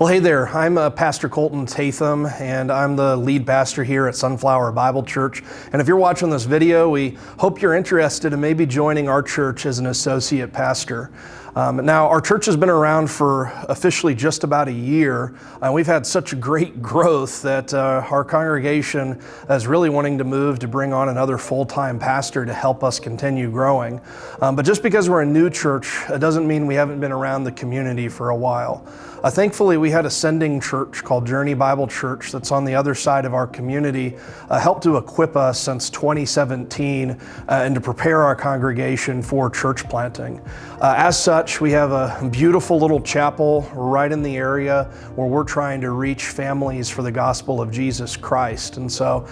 Well, hey there, I'm Pastor Colton Tatham, and I'm the lead pastor here at Sunflower Bible Church. And if you're watching this video, we hope you're interested in maybe joining our church as an associate pastor. Now, our church has been around for officially just about a year, and we've had such great growth that our congregation is really wanting to move to bring on another full-time pastor to help us continue growing. But just because we're a new church, it doesn't mean we haven't been around the community for a while. Thankfully, we had a sending church called Journey Bible Church that's on the other side of our community, helped to equip us since 2017 and to prepare our congregation for church planting. As such, we have a beautiful little chapel right in the area where we're trying to reach families for the gospel of Jesus Christ. And so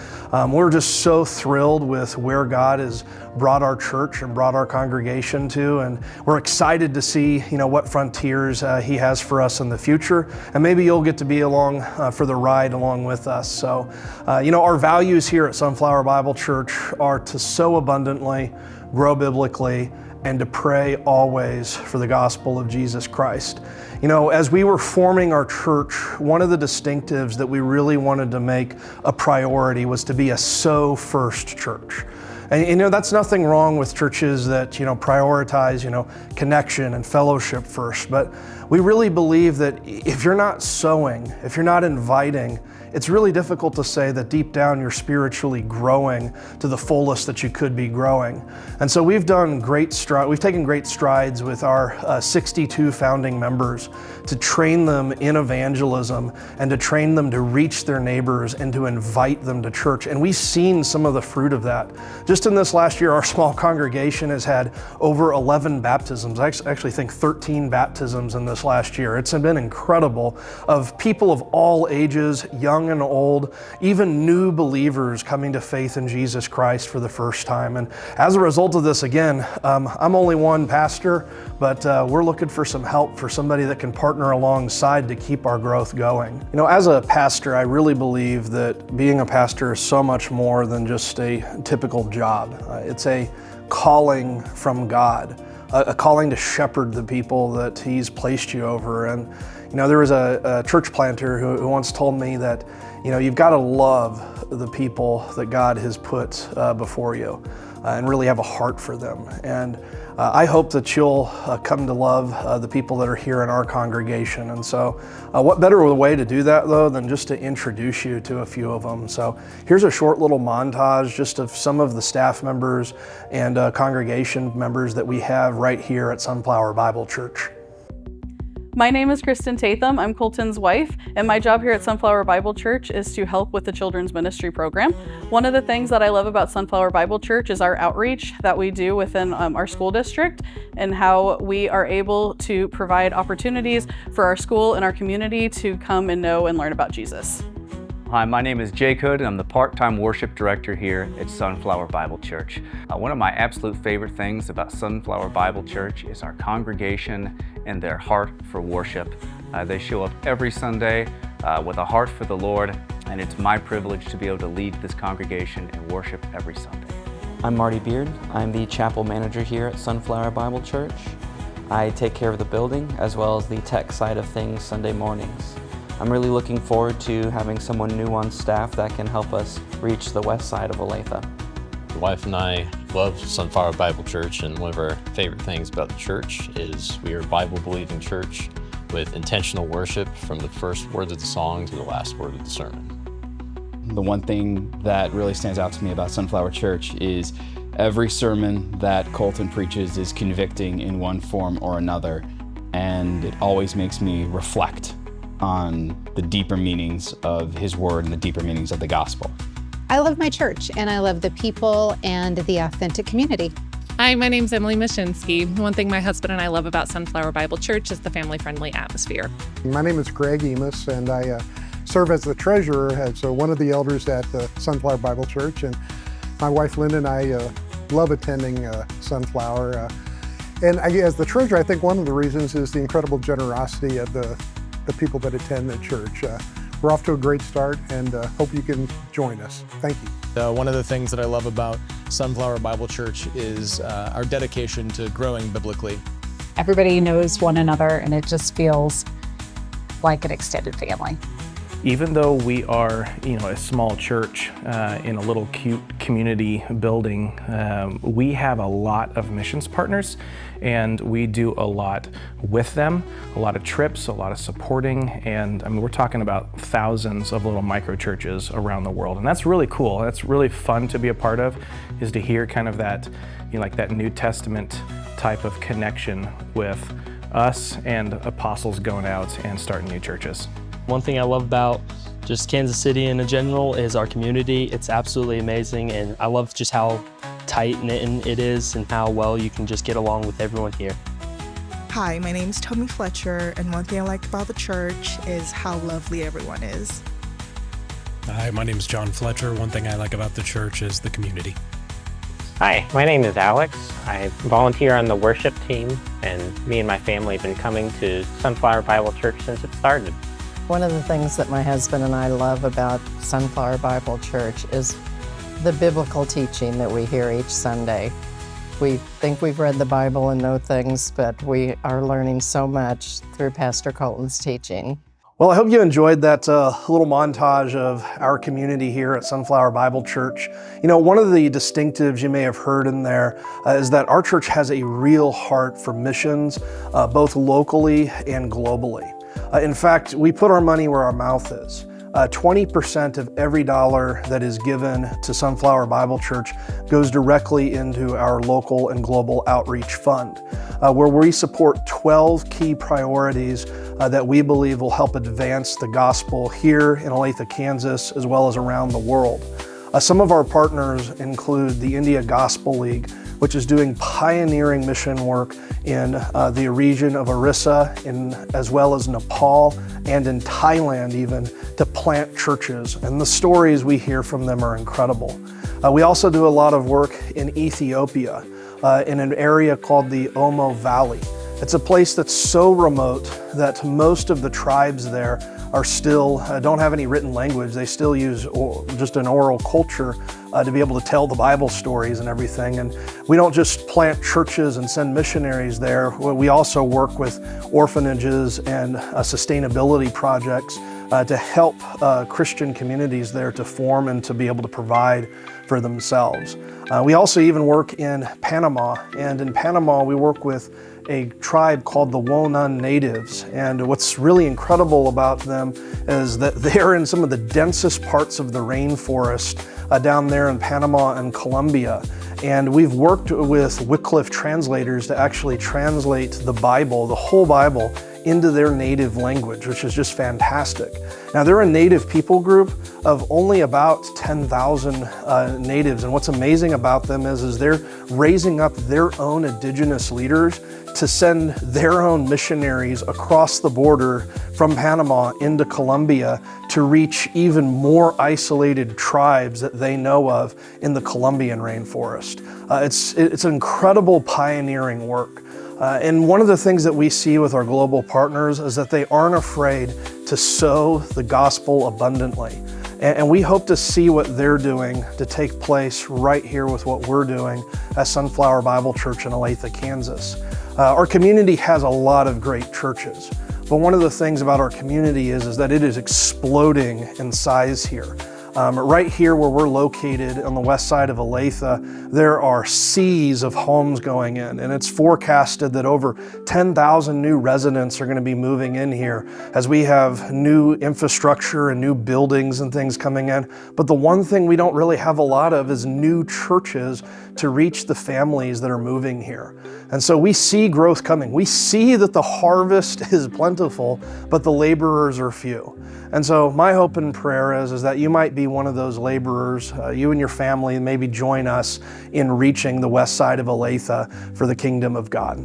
we're just so thrilled with where God has brought our church and brought our congregation to, and we're excited to see what frontiers He has for us in the future, and maybe you'll get to be along for the ride along with us. So our values here at Sunflower Bible Church are to sow abundantly, grow biblically, and to pray always for the gospel of Jesus Christ. As we were forming our church, one of the distinctives that we really wanted to make a priority was to be a sow first church. And that's nothing wrong with churches that prioritize connection and fellowship first, but we really believe that if you're not sowing, if you're not inviting, it's really difficult to say that deep down you're spiritually growing to the fullest that you could be growing. And so we've taken great strides with our 62 founding members to train them in evangelism and to train them to reach their neighbors and to invite them to church. And we've seen some of the fruit of that. Just in this last year, our small congregation has had over 11 baptisms. I actually think 13 baptisms in this last year. It's been incredible, of people of all ages, young and old, even new believers coming to faith in Jesus Christ for the first time. And as a result of this, again, I'm only one pastor, but we're looking for some help for somebody that can partner alongside to keep our growth going. As a pastor, I really believe that being a pastor is so much more than just a typical job. It's a calling from God, a calling to shepherd the people that He's placed you over. And there was a church planter who once told me that you've got to love the people that God has put before you and really have a heart for them. And I hope that you'll come to love the people that are here in our congregation. And so what better way to do that, though, than just to introduce you to a few of them. So here's a short little montage just of some of the staff members and congregation members that we have right here at Sunflower Bible Church. My name is Kristen Tatham. I'm Colton's wife, and my job here at Sunflower Bible Church is to help with the children's ministry program. One of the things that I love about Sunflower Bible Church is our outreach that we do within our school district, and how we are able to provide opportunities for our school and our community to come and know and learn about Jesus. Hi, my name is Jake Hood, and I'm the part-time worship director here at Sunflower Bible Church. One of my absolute favorite things about Sunflower Bible Church is our congregation and their heart for worship. They show up every Sunday with a heart for the Lord, and it's my privilege to be able to lead this congregation and worship every Sunday. I'm Marty Beard. I'm the chapel manager here at Sunflower Bible Church. I take care of the building as well as the tech side of things Sunday mornings. I'm really looking forward to having someone new on staff that can help us reach the west side of Olathe. My wife and I love Sunflower Bible Church, and one of our favorite things about the church is we are a Bible-believing church with intentional worship from the first word of the song to the last word of the sermon. The one thing that really stands out to me about Sunflower Church is every sermon that Colton preaches is convicting in one form or another, and it always makes me reflect on the deeper meanings of His Word and the deeper meanings of the gospel. I love my church, and I love the people and the authentic community. Hi, my name's Emily Mashinsky. One thing my husband and I love about Sunflower Bible Church is the family-friendly atmosphere. My name is Greg Emus, and I serve as the treasurer, as one of the elders at Sunflower Bible Church. And my wife Linda and I love attending Sunflower. And as the treasurer, I think one of the reasons is the incredible generosity of the people that attend the church. We're off to a great start, and hope you can join us. Thank you. One of the things that I love about Sunflower Bible Church is our dedication to growing biblically. Everybody knows one another, and it just feels like an extended family. Even though we are, a small church in a little cute community building, we have a lot of missions partners, and we do a lot with them, a lot of trips, a lot of supporting, and we're talking about thousands of little micro churches around the world, and that's really cool. That's really fun to be a part of, is to hear kind of that, like that New Testament type of connection with us and apostles going out and starting new churches. One thing I love about just Kansas City in general is our community. It's absolutely amazing, and I love just how tight-knit it is and how well you can just get along with everyone here. Hi, my name is Tommy Fletcher, and one thing I like about the church is how lovely everyone is. Hi, my name is John Fletcher. One thing I like about the church is the community. Hi, my name is Alex. I volunteer on the worship team, and me and my family have been coming to Sunflower Bible Church since it started. One of the things that my husband and I love about Sunflower Bible Church is the biblical teaching that we hear each Sunday. We think we've read the Bible and know things, but we are learning so much through Pastor Colton's teaching. Well, I hope you enjoyed that little montage of our community here at Sunflower Bible Church. One of the distinctives you may have heard in there is that our church has a real heart for missions, both locally and globally. In fact, we put our money where our mouth is. 20% of every dollar that is given to Sunflower Bible Church goes directly into our local and global outreach fund, where we support 12 key priorities that we believe will help advance the gospel here in Olathe, Kansas, as well as around the world. Some of our partners include the India Gospel League, which is doing pioneering mission work in the region of Orissa, as well as Nepal and in Thailand even, to plant churches. And the stories we hear from them are incredible. We also do a lot of work in Ethiopia, in an area called the Omo Valley. It's a place that's so remote that most of the tribes there are still, don't have any written language. They still use just an oral culture to be able to tell the Bible stories and everything. And we don't just plant churches and send missionaries there. We also work with orphanages and sustainability projects to help Christian communities there to form and to be able to provide for themselves. We also even work in Panama, and in Panama we work with a tribe called the Wonan Natives. And what's really incredible about them is that they're in some of the densest parts of the rainforest down there in Panama and Colombia. And we've worked with Wycliffe translators to actually translate the Bible, the whole Bible, into their native language, which is just fantastic. Now, they're a native people group of only about 10,000 natives, and what's amazing about them is they're raising up their own indigenous leaders to send their own missionaries across the border from Panama into Colombia to reach even more isolated tribes that they know of in the Colombian rainforest. It's an incredible pioneering work. And one of the things that we see with our global partners is that they aren't afraid to sow the gospel abundantly. And we hope to see what they're doing to take place right here with what we're doing at Sunflower Bible Church in Olathe, Kansas. Our community has a lot of great churches, but one of the things about our community is that it is exploding in size here. Right here where we're located on the west side of Olathe, there are seas of homes going in, and it's forecasted that over 10,000 new residents are going to be moving in here as we have new infrastructure and new buildings and things coming in. But the one thing we don't really have a lot of is new churches to reach the families that are moving here. And so we see growth coming. We see that the harvest is plentiful, but the laborers are few. And so my hope and prayer is that you might be one of those laborers, you and your family, maybe join us in reaching the west side of Olathe for the kingdom of God.